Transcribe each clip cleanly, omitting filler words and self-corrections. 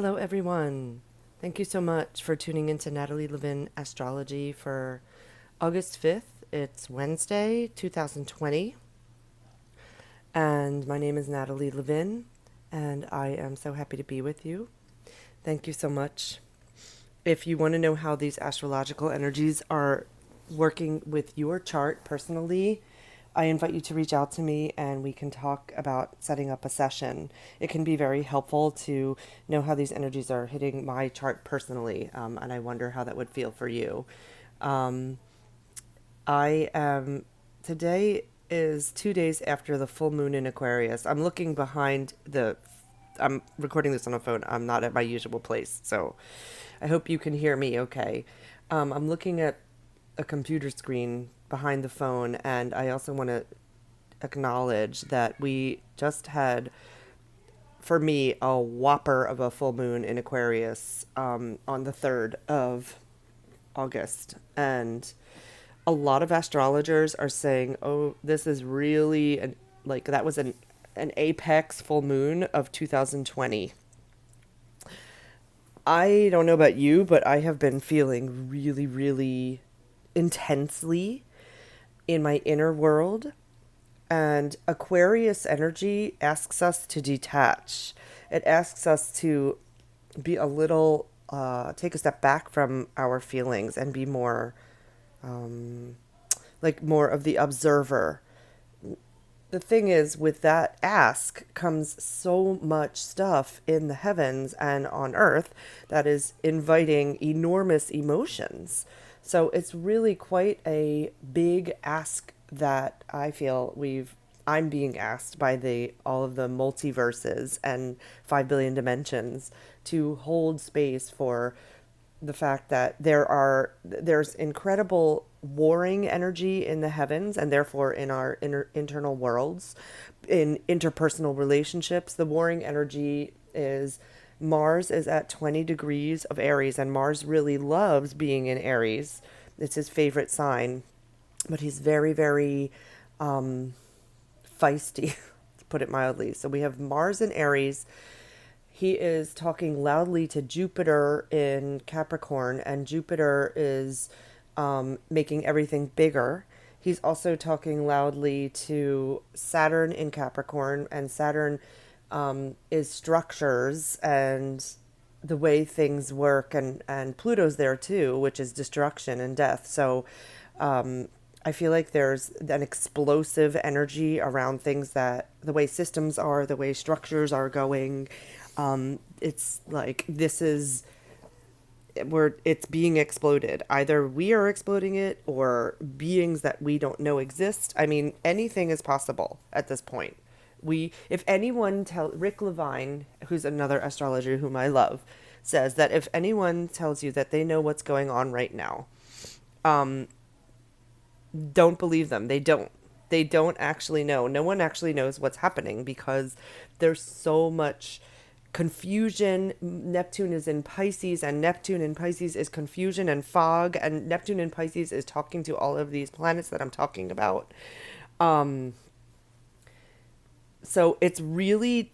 Hello, everyone. Thank you so much for tuning into Natalie Levin Astrology for August 5th. It's Wednesday, 2020, and my name is Natalie Levin, and I am so happy to be with you. Thank you so much. If you want to know how these astrological energies are working with your chart personally, I invite you to reach out to me and we can talk about setting up a session. It can be very helpful to know how these energies are hitting my chart personally, and I wonder how that would feel for you. Um, I am, today is 2 days after the full moon in Aquarius. I'm looking behind I'm recording this on a phone. I'm not at my usual place, so I hope you can hear me okay. I'm looking at a computer screen behind the phone, and I also want to acknowledge that we just had, for me, a whopper of a full moon in Aquarius on the 3rd of August. And a lot of astrologers are saying, oh, this is really, like, that was an apex full moon of 2020. I don't know about you, but I have been feeling really, really intensely in my inner world. And Aquarius energy asks us to detach. It asks us to be a little, take a step back from our feelings and be more, um, like more of the observer. The thing is, with that ask comes so much stuff in the heavens and on earth that is inviting enormous emotions. So it's really quite a big ask that I feel I'm being asked by the all of the multiverses and 5 billion dimensions to hold space for the fact that there's incredible warring energy in the heavens and therefore in our internal worlds, in interpersonal relationships. The warring energy is Mars is at 20 degrees of Aries, and Mars really loves being in Aries. It's his favorite sign, but he's very, very feisty, to put it mildly. So we have Mars in Aries. He is talking loudly to Jupiter in Capricorn, and Jupiter is making everything bigger. He's also talking loudly to Saturn in Capricorn, and Saturn is structures and the way things work, and Pluto's there too, which is destruction and death. So I feel like there's an explosive energy around things, that the way systems are, the way structures are going. It's like this is where it's being exploded. Either we are exploding it or beings that we don't know exist. I mean, anything is possible at this point. If anyone tell Rick Levine, who's another astrologer whom I love, says that if anyone tells you that they know what's going on right now, um, don't believe them. They don't. They don't actually know. No one actually knows what's happening because there's so much confusion. Neptune is in Pisces, and Neptune in Pisces is confusion and fog, and Neptune in Pisces is talking to all of these planets that I'm talking about. Um, so it's really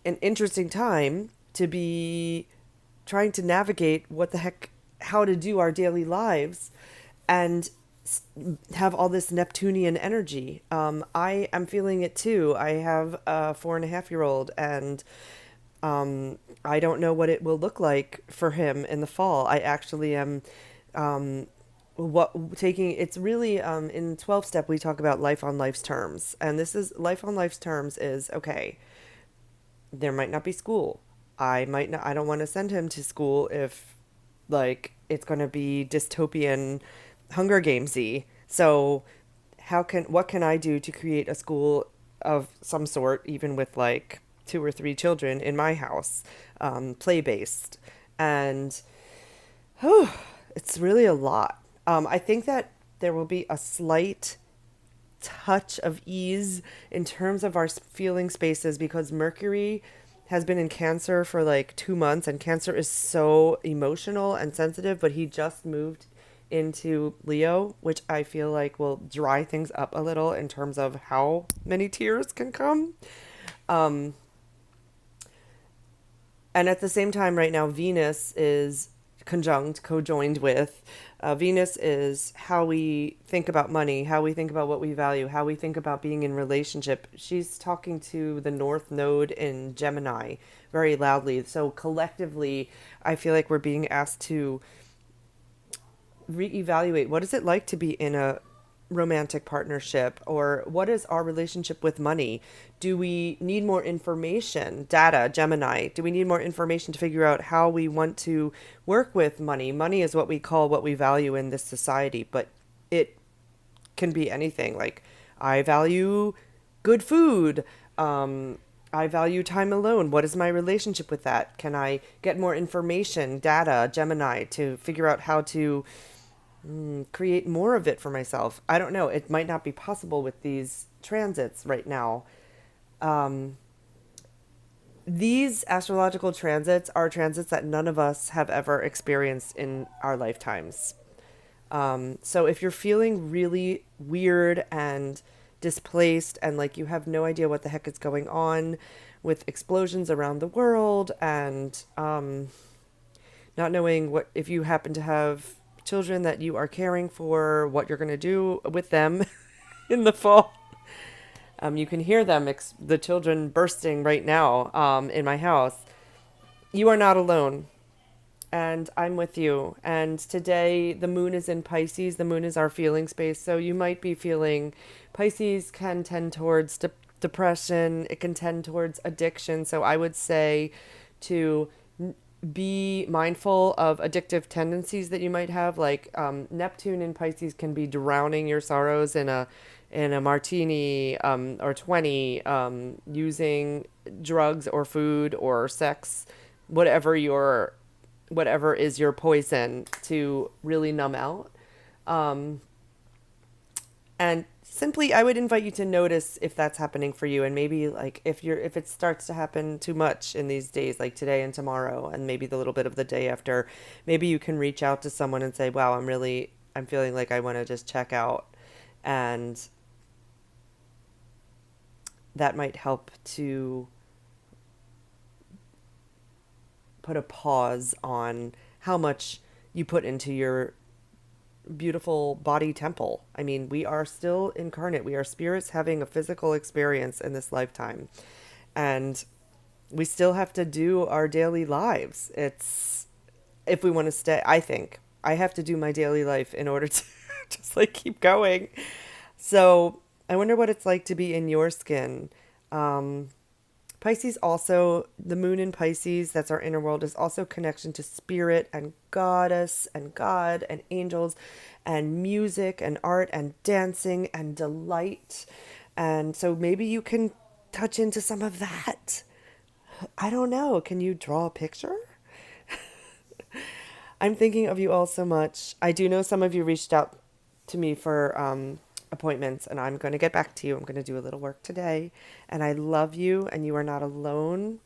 an interesting time to be trying to navigate what the heck, how to do our daily lives and have all this Neptunian energy. I am feeling it too. I have a 4.5-year-old, and I don't know what it will look like for him in the fall. I actually am what taking it's really in 12 step we talk about life on life's terms, and this is life on life's terms is okay. There might not be school. I don't want to send him to school if like it's going to be dystopian Hunger Gamesy. So what can I do to create a school of some sort, even with like 2 or 3 children in my house, play based, and it's really a lot. I think that there will be a slight touch of ease in terms of our feeling spaces because Mercury has been in Cancer for like 2 months, and Cancer is so emotional and sensitive, but he just moved into Leo, which I feel like will dry things up a little in terms of how many tears can come. Um, And at the same time, right now, Venus is cojoined with. Venus is how we think about money, how we think about what we value, how we think about being in relationship. She's talking to the North Node in Gemini very loudly. So collectively, I feel like we're being asked to reevaluate what is it like to be in a romantic partnership, or what is our relationship with money? Do we need more information? Data, Gemini. Do we need more information to figure out how we want to work with money? Money is what we call what we value in this society, but it can be anything. Like, I value good food. I value time alone. What is my relationship with that? Can I get more information, data, Gemini, to figure out how to create more of it for myself? I don't know. It might not be possible with these transits right now. Um, these astrological transits are transits that none of us have ever experienced in our lifetimes. So if you're feeling really weird and displaced and like you have no idea what the heck is going on with explosions around the world, and not knowing what, if you happen to have children that you are caring for, what you're going to do with them in the fall. You can hear them, the children bursting right now in my house. You are not alone, and I'm with you. And today, the moon is in Pisces. The moon is our feeling space. So you might be feeling, Pisces can tend towards depression, it can tend towards addiction. So I would say to be mindful of addictive tendencies that you might have. Like Neptune in Pisces can be drowning your sorrows in a martini, or 20, using drugs or food or sex, whatever is your poison, to really numb out. Um, and simply, I would invite you to notice if that's happening for you, and maybe like if it starts to happen too much in these days, like today and tomorrow, and maybe the little bit of the day after, maybe you can reach out to someone and say, "Wow, I'm feeling like I want to just check out," and that might help to put a pause on how much you put into your beautiful body temple. I mean, we are still incarnate. We are spirits having a physical experience in this lifetime. And we still have to do our daily lives. It's, if we want to stay, I think I have to do my daily life in order to just like keep going. So I wonder what it's like to be in your skin. Um, Pisces also, the moon in Pisces, that's our inner world, is also connection to spirit and goddess and God and angels and music and art and dancing and delight. And so maybe you can touch into some of that. I don't know. Can you draw a picture? I'm thinking of you all so much. I do know some of you reached out to me for appointments, and I'm going to get back to you. I'm going to do a little work today. And I love you, and you are not alone.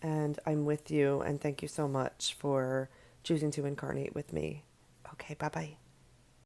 And I'm with you. And thank you so much for choosing to incarnate with me. Okay, bye bye.